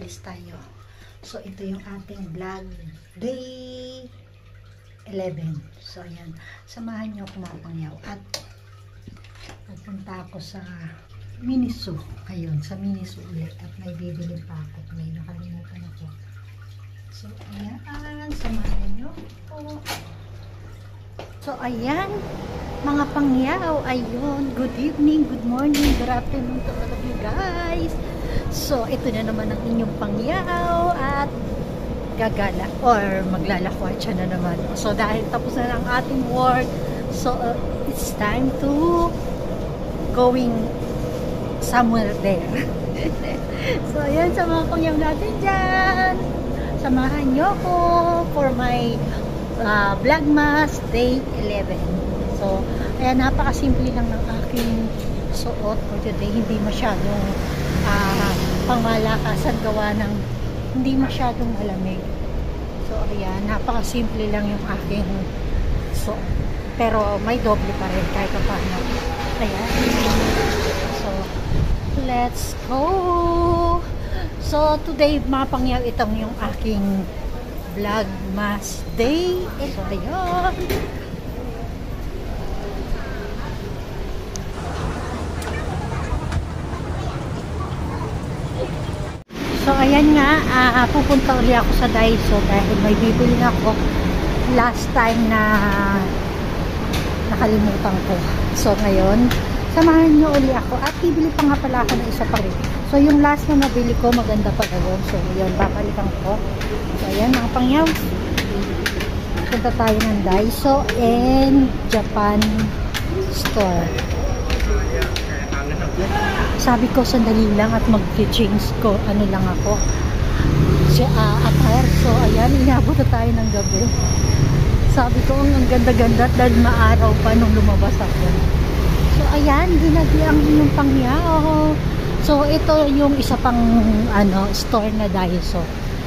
alis tayo. So, ito yung ating vlog day 11. So, ayan. Samahan nyo ako mga pangyaw. At pupunta ako sa Miniso. Ayun, sa Miniso ulit. At may bibili pa ako. May nakalimutan ako. So, ayan. Samahan nyo ako. So, ayan. Mga pangyaw. Ayun. Good evening, good morning, good afternoon to all of you guys. So, ito na naman ang inyong pangyaw at gagala or maglalakwatsa na naman. So, dahil tapos na ang ating work, so, it's time to going somewhere there. So, ayan sa mga pangyaw natin dyan. Samahan nyo ko for my Vlogmas Day 11. So, ayan, napakasimple lang ng aking suot for today. Hindi masyadong pangmalakasan gawa ng hindi masyadong malamig. So, ayan, napakasimple lang yung aking suot. Pero may doble pa rin kahit paano. Ayan. So, let's go! So, today, mga pangyaw, itong yung aking Vlogmas Day. So, ayan. So, ayan nga, pupunta ulit ako sa Daiso dahil may bibili na ako last time na nakalimutan ko. So, ngayon, samahan nyo ulit ako at bibili pa nga pala ako ng isa pa rin. So, yung last na nabili ko, maganda pa yun. So, yun, babalikan ko. So, ayan, mga pangyaw. Punta tayo ng Daiso and Japan store. Sabi ko, sandali lang at mag-change ko. Ano lang ako. Attire. So, ayan, inabot na tayo ng gabi. Sabi ko, ang ganda-ganda dahil maaraw pa nung lumabas ako. So, ayan, ginagi ang inyong pangyaw. So, ito yung isa pang store na Daiso.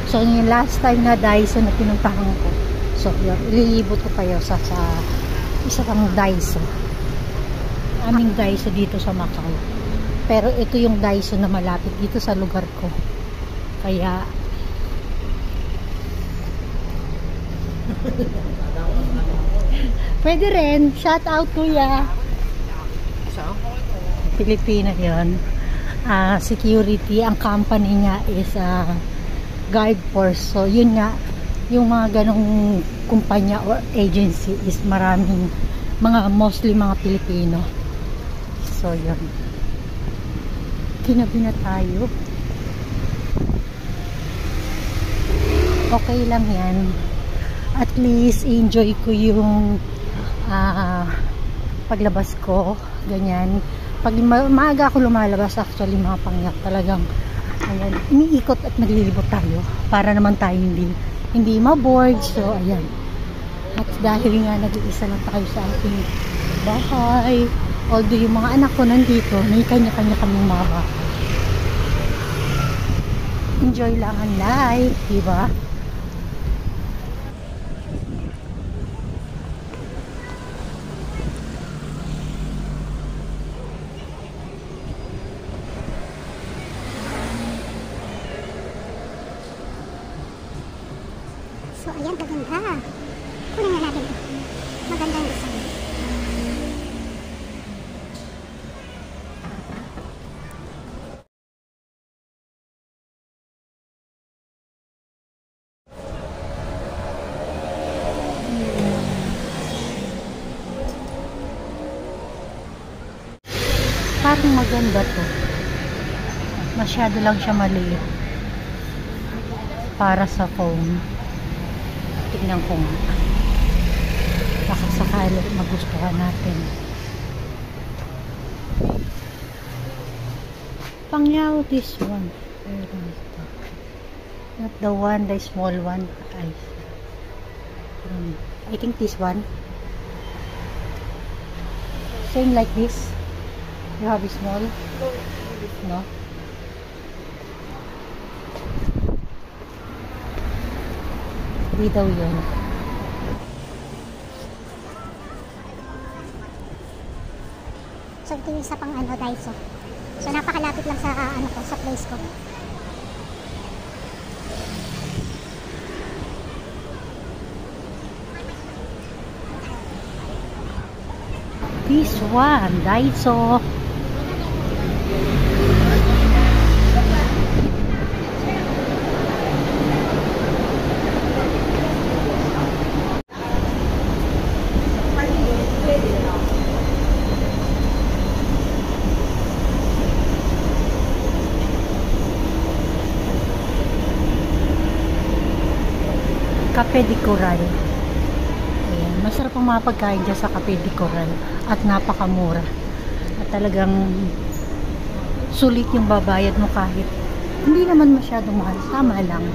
So, yung last time na Daiso na pinuntahan ko. So, yun, ililibot ko kayo sa isa pang Daiso. Aming Daiso dito sa Macau. Pero ito yung Daiso na malapit dito sa lugar ko. Kaya pwede rin. Shout out kuya. Pilipina yun. Security. Ang company niya is guard force. So yun nga, yung mga ganong kumpanya or agency is maraming mostly mga Pilipino. So yun. Kinabi na tayo. Okay lang yan. At least enjoy ko yung paglabas ko. Ganyan. Pag maaga ako lumalabas, actually mga pangyak talagang ayan, iniikot at naglilibot tayo para naman tayo hindi ma-bored. So ayan. At dahil nga nag-iisa lang tayo sa ating bahay, although yung mga anak ko nandito, may kanya-kanya kaming mga bahay. Enjoy lang ang life, diba? So, ayan, maganda. Kunin nga natin ito. Magandang design. Parang maganda to. Masyado lang siya maliit. Para sa phone. Tingnan ko nga. Baka sakali magustuhan natin. Pangyaw, this one. Not the one, the small one. I think this one. Same like this. You have a small? No? Di daw yun. So, ito yung isa pang Daiso. So, napakalapit lang sa, sa place ko. This one, Daiso. Cafe de Coral. Ayan, masarap ang mga pagkain dyan sa Cafe de Coral at napakamura. At talagang sulit yung babayad mo kahit hindi naman masyadong mahal. Tama lang.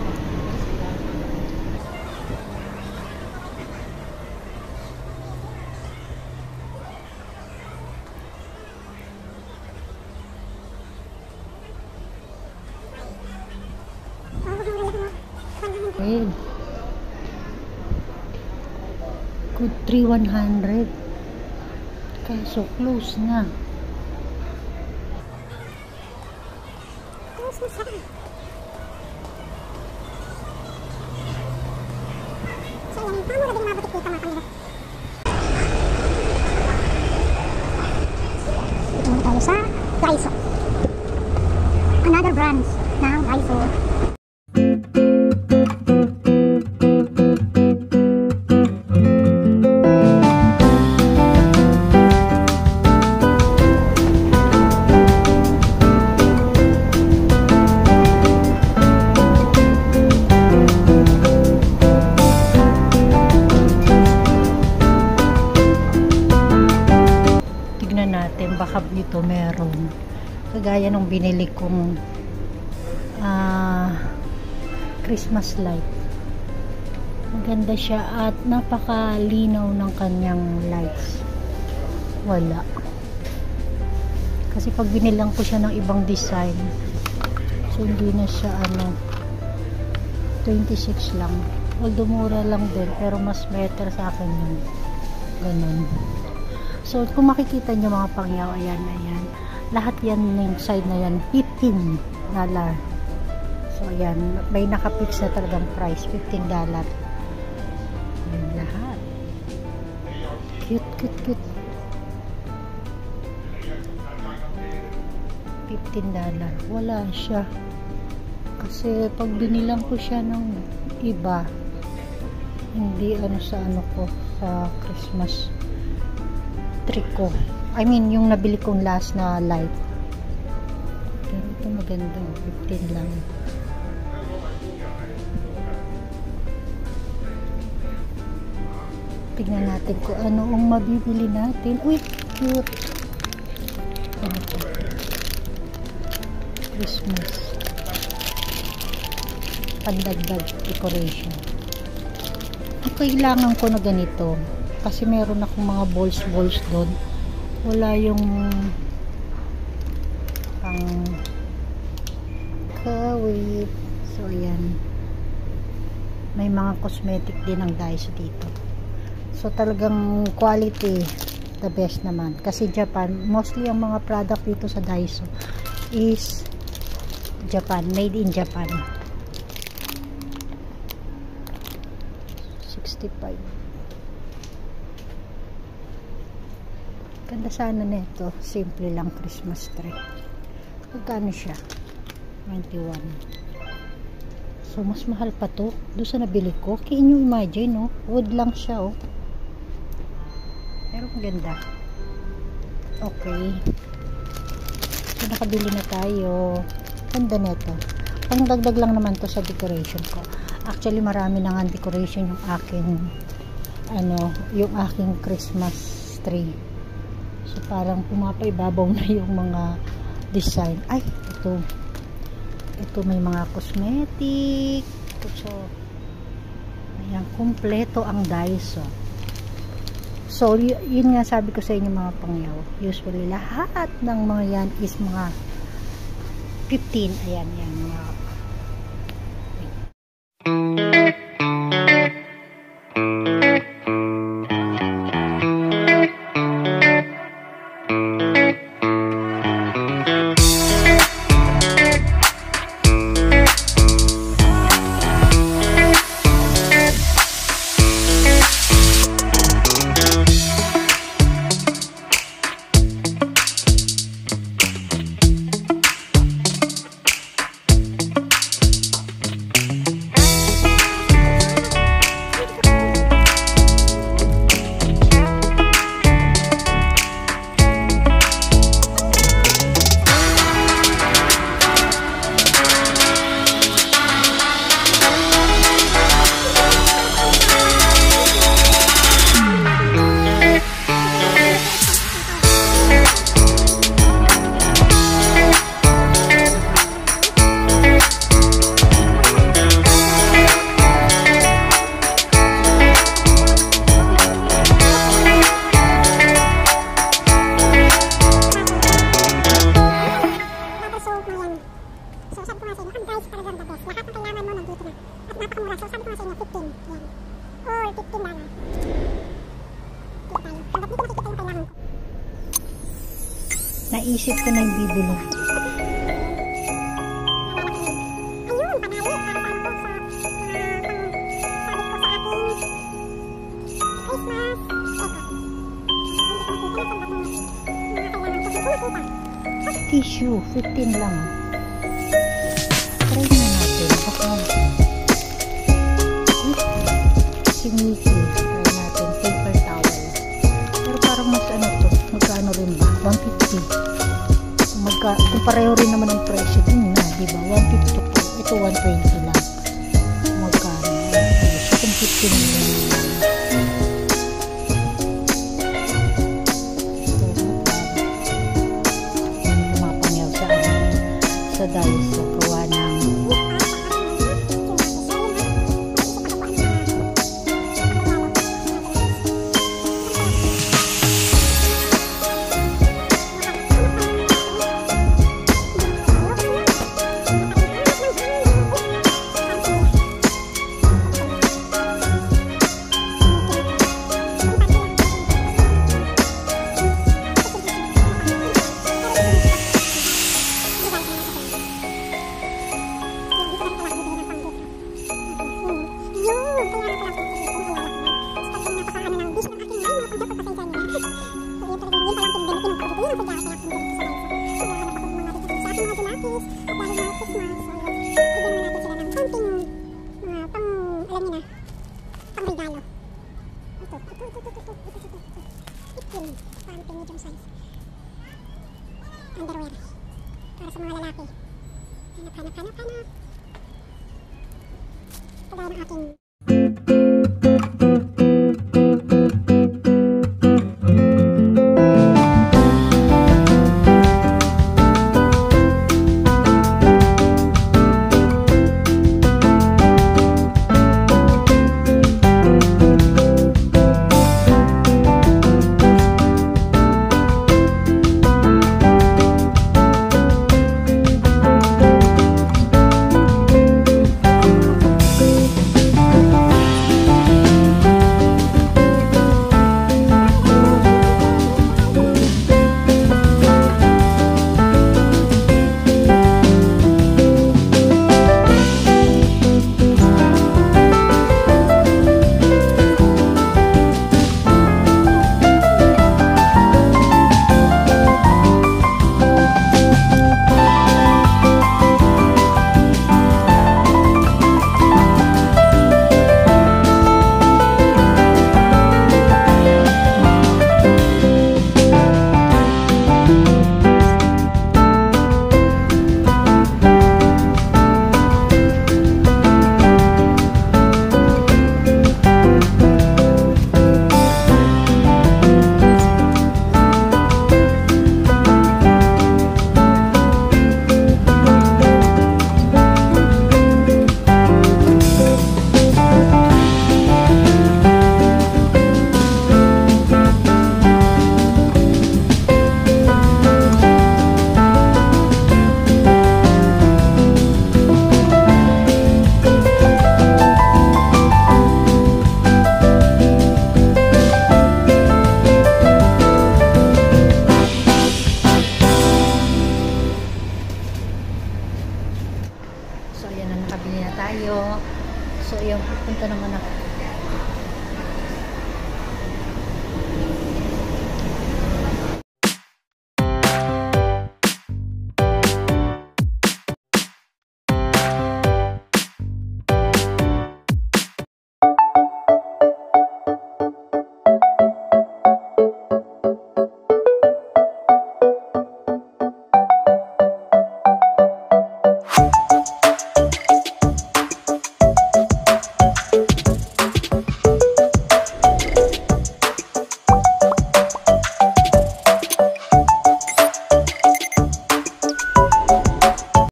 Ayan. Good 3,100. Kaso close na. Close na siya. So yan, pamura din mabutik dito mga kanila. Ito muna tayo sa Daiso. Another branch ng Daiso. Baka dito meron kagaya nung binili kong Christmas light. Maganda siya at napakalinaw ng kanyang lights. Wala kasi pag binilang ko siya ng ibang design, so hindi na siya 26 lang, although mura lang din pero mas better sa akin yung ganun. So, kung makikita nyo mga pangyaw, ayan. Lahat yan yung side na yan, $15. So, ayan. May nakapix na talagang price, $15. Ayan, lahat. Cute. $15. Wala siya. Kasi, pag binilang ko siya ng iba, hindi sa ko, sa Christmas tree ko. I mean, yung nabili kong last na light. Pero ito maganda. 15 lang. Tignan natin kung ano ang mabibili natin. Uy, cute. Ano to? Christmas. Pandagdag decoration. Ang kailangan ko na ganito. Kasi meron akong mga balls doon. Wala yung pang kawit. So, ayan. May mga cosmetic din ang Daiso dito. So, talagang quality, the best naman. Kasi Japan, mostly ang mga product dito sa Daiso is Japan, made in Japan. 65. Ganda sana nito. Simple lang Christmas tree. Magkano siya? 21. So, mas mahal pa to. Doon sa nabili ko. Can you imagine, no? Wood lang siya, oh. Pero maganda. Okay. So, nakabili na tayo. Ganda nito. Pangdagdag lang naman to sa decoration ko. Actually, marami na nga decoration yung aking yung aking Christmas tree. So, parang pumapaibabaw na yung mga design. Ay, ito may mga cosmetic. So, ayan, kumpleto ang Daiso. So, yun nga sabi ko sa inyo mga pangyaw. Usually, lahat ng mga yan is mga 15. Ayan, mga napakamura. So, sabi ko nga sa inyo, 15. Yan. Or $15. Dito tayo. Hanggat dito makikita yung kailangan ko. Naisip ko na yung bibili. Ayun, panali. Para sa ano ko sa sabit ko sa ating Christmas. Ito. Hindi ko makita na sa batong mga kailangan ko. Gusto makita. Tissue, 15 lang. Try na natin. Baka si Mickey. Try natin. Paper towel. Pero parang mas ano to. Magkano rin ba? 150. Kung pareho rin naman ang presyo din na, di ba? 150 po. Ito 120 lang. Magkano? So, kung 15 lang. Tumapangyaw sa Daiso. Gawa ng underwear para sa mga lalaki. Hanap. Kagaya ng aking So, ayan na, nakabili na tayo. So, ayan, pupunta naman ako